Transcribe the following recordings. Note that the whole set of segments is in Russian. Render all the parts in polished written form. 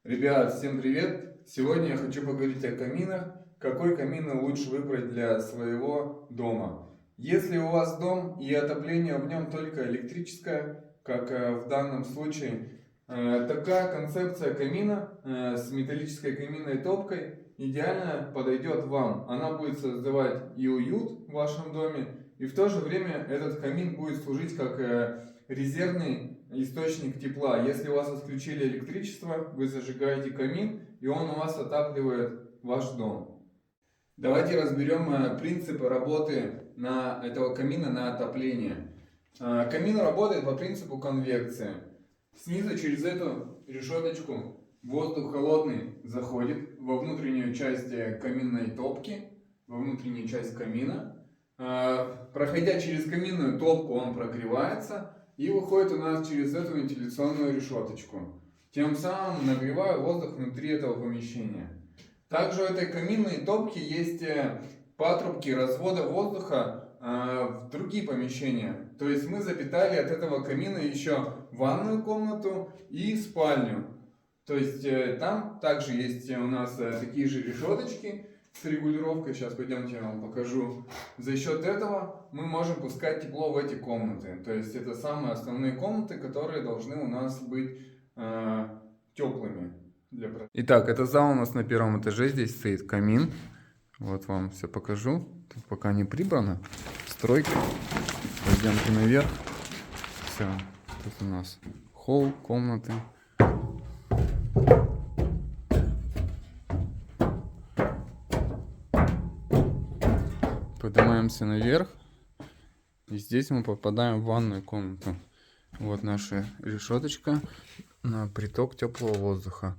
Ребят, всем привет! Сегодня я хочу поговорить о каминах. Какой камин лучше выбрать для своего дома? Если у вас дом и отопление в нем только электрическое, как в данном случае, такая концепция камина с металлической каминной топкой идеально подойдет вам. Она будет создавать и уют в вашем доме, и в то же время этот камин будет служить как резервный источник тепла. Если у вас отключили электричество, вы зажигаете камин, и он у вас отапливает ваш дом. Давайте разберем принципы работы этого камина на отопление. Камин работает по принципу конвекции. Снизу через эту решеточку воздух холодный заходит во внутреннюю часть каминной топки, во внутреннюю часть камина. Проходя через каминную топку, он прогревается и выходит у нас через эту вентиляционную решеточку, тем самым нагревая воздух внутри этого помещения. Также у этой каминной топки есть патрубки развода воздуха в другие помещения. То есть мы запитали от этого камина еще ванную комнату и спальню. То есть там также есть у нас такие же решеточки с регулировкой. Сейчас пойдемте я вам покажу. За счет этого мы можем пускать тепло в эти комнаты. То есть это самые основные комнаты, которые должны у нас быть теплыми. Итак, это зал у нас на первом этаже. Здесь стоит камин. Вот вам все покажу. Тут пока не прибрано. Стройка. Пойдемте наверх. Все. Тут у нас холл, комнаты. Поднимаемся наверх. И здесь мы попадаем в ванную комнату. Вот наша решеточка на приток теплого воздуха.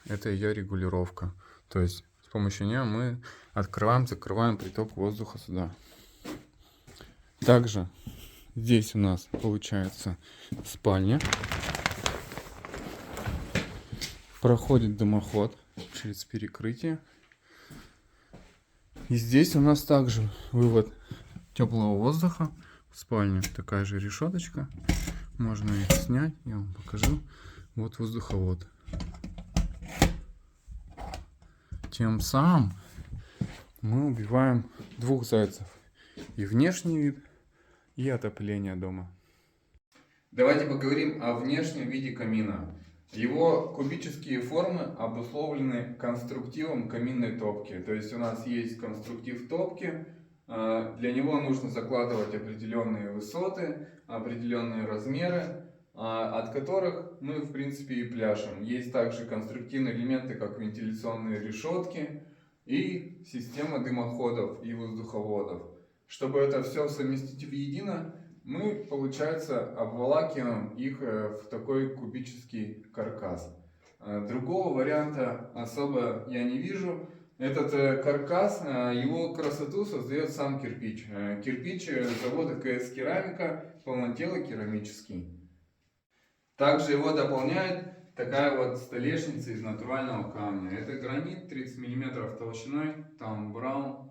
Это ее регулировка. То есть с помощью нее мы открываем, закрываем приток воздуха сюда. Также здесь у нас получается спальня. Проходит дымоход через перекрытие. И здесь у нас также вывод теплого воздуха в спальню. Такая же решеточка. Можно их снять. Я вам покажу. Вот воздуховод. Тем самым мы убиваем двух зайцев. И внешний вид, и отопление дома. Давайте поговорим о внешнем виде камина. Его кубические формы обусловлены конструктивом каминной топки. То есть у нас есть конструктив топки. Для него нужно закладывать определенные высоты, определенные размеры, от которых мы в принципе и пляшем. Есть также конструктивные элементы, как вентиляционные решетки и система дымоходов и воздуховодов. Чтобы это все совместить воедино, мы, получается, обволакиваем их в такой кубический каркас. Другого варианта особо я не вижу. Этот каркас, его красоту создает сам кирпич. Кирпич завода КС Керамика, полнотелый керамический. Также его дополняет такая вот столешница из натурального камня. Это гранит 30 мм толщиной, там браун.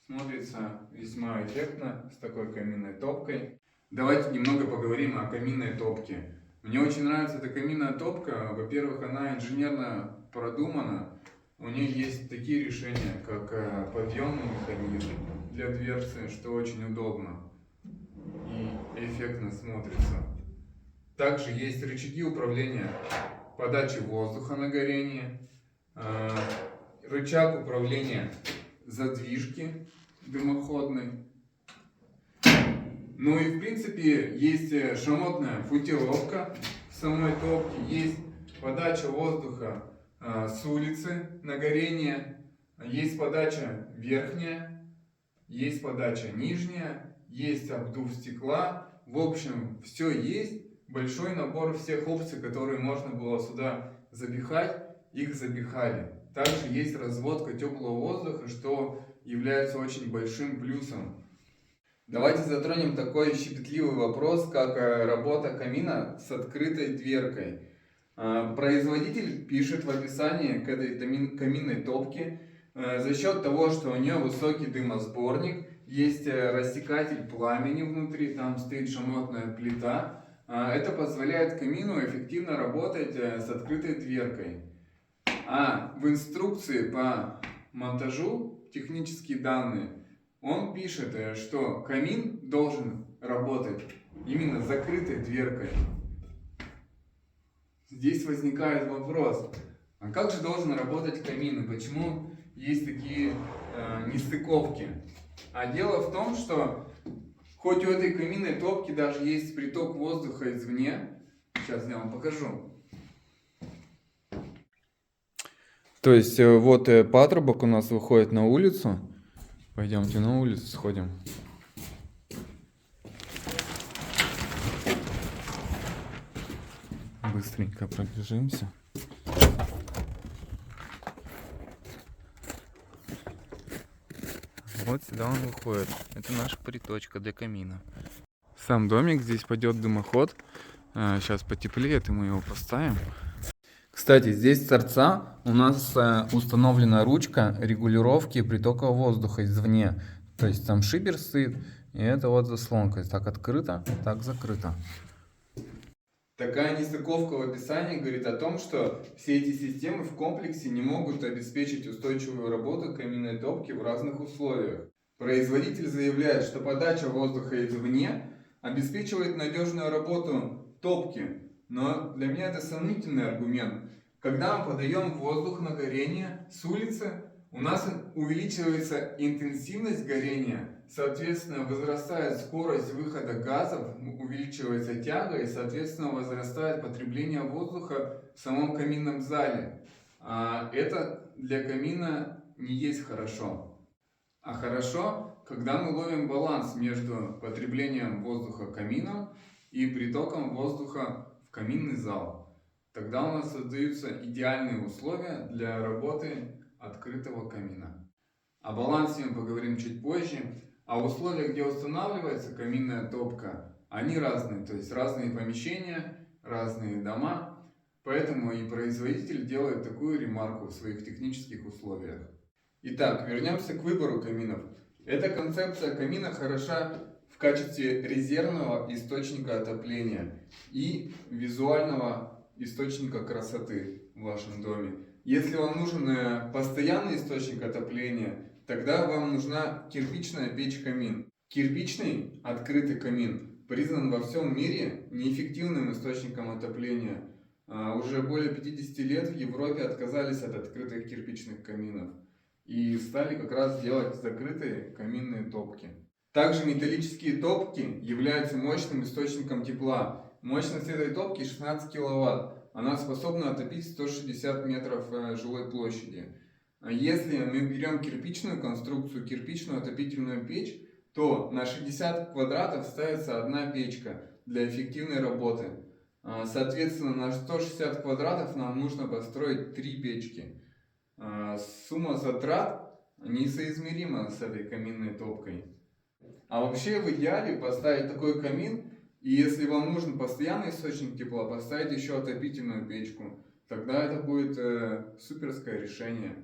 Смотрится весьма эффектно с такой каминной топкой. Давайте немного поговорим о каминной топке. Мне очень нравится эта каминная топка. Во-первых, она инженерно продумана. У нее есть такие решения, как подъемный механизм для дверцы, что очень удобно и эффектно смотрится. Также есть рычаги управления подачи воздуха на горение, рычаг управления задвижки дымоходной. Ну и в принципе есть шамотная футировка в самой топке, есть подача воздуха с улицы на горение, есть подача верхняя, есть подача нижняя, есть обдув стекла. В общем, все есть. Большой набор всех опций, которые можно было сюда запихать, их запихали. Также есть разводка теплого воздуха, что является очень большим плюсом. Давайте затронем такой щепетливый вопрос, как работа камина с открытой дверкой. Производитель пишет в описании к этой каминной топке: за счет того, что у нее высокий дымосборник, есть рассекатель пламени внутри, там стоит шамотная плита, Это позволяет камину эффективно работать с открытой дверкой. А в инструкции по монтажу, технические данные, он пишет, что камин должен работать именно с закрытой дверкой. Здесь возникает вопрос, а как же должен работать камин и почему есть такие нестыковки? А дело в том, что хоть у этой каминной топки даже есть приток воздуха извне, сейчас я вам покажу. То есть вот патрубок у нас выходит на улицу. Пойдемте на улицу сходим. Быстренько пробежимся. Вот сюда он выходит. Это наша приточка для камина. Сам домик, здесь пойдет дымоход. Сейчас потеплеет, и мы его поставим. Кстати, здесь с торца у нас установлена ручка регулировки притока воздуха извне. То есть там шибер стоит, и это вот заслонка. Так открыто, так закрыто. Такая нестыковка в описании говорит о том, что все эти системы в комплексе не могут обеспечить устойчивую работу каминной топки в разных условиях. Производитель заявляет, что подача воздуха извне обеспечивает надежную работу топки, но для меня это сомнительный аргумент. Когда мы подаем воздух на горение с улицы, у нас увеличивается интенсивность горения, соответственно, возрастает скорость выхода газов, увеличивается тяга и, соответственно, возрастает потребление воздуха в самом каминном зале. Это для камина не есть хорошо. А хорошо, когда мы ловим баланс между потреблением воздуха камином и притоком воздуха в каминный зал. Тогда у нас создаются идеальные условия для работы открытого камина. О балансе мы поговорим чуть позже. А условия, где устанавливается каминная топка, они разные. То есть разные помещения, разные дома. Поэтому и производитель делает такую ремарку в своих технических условиях. Итак, вернемся к выбору каминов. Эта концепция камина хороша в качестве резервного источника отопления и визуального источника красоты в вашем доме. Если вам нужен постоянный источник отопления, тогда вам нужна кирпичная печь-камин. Кирпичный открытый камин признан во всем мире неэффективным источником отопления. Уже более 50 лет в Европе отказались от открытых кирпичных каминов и стали как раз делать закрытые каминные топки. Также металлические топки являются мощным источником тепла. Мощность этой топки 16 киловатт. Она способна отопить 160 метров жилой площади. Если мы берем кирпичную конструкцию, кирпичную отопительную печь, то на 60 квадратов ставится одна печка для эффективной работы. Соответственно, на 160 квадратов нам нужно построить 3 печки. Сумма затрат несоизмерима с этой каминной топкой. А вообще в идеале поставить такой камин, и если вам нужен постоянный источник тепла, поставить еще отопительную печку. Тогда это будет суперское решение.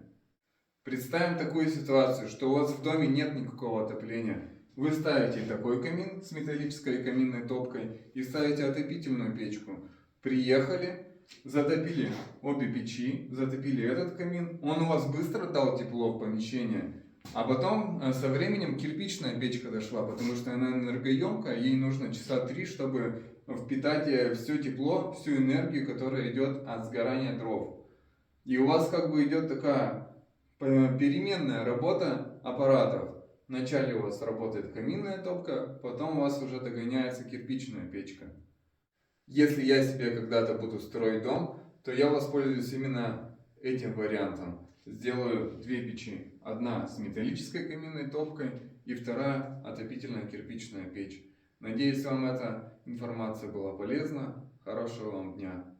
Представим такую ситуацию, что у вас в доме нет никакого отопления. Вы ставите такой камин с металлической каминной топкой и ставите отопительную печку. Приехали, затопили обе печи, затопили этот камин. Он у вас быстро дал тепло в помещение. А потом со временем кирпичная печка дошла, потому что она энергоемкая, ей нужно часа 3, чтобы впитать все тепло, всю энергию, которая идет от сгорания дров. И у вас как бы идет такая переменная работа аппаратов. Вначале у вас работает каминная топка, потом у вас уже догоняется кирпичная печка. Если я себе когда-то буду строить дом, то я воспользуюсь именно этим вариантом. Сделаю 2 печи. Одна с металлической каминной топкой и вторая отопительная кирпичная печь. Надеюсь, вам эта информация была полезна. Хорошего вам дня.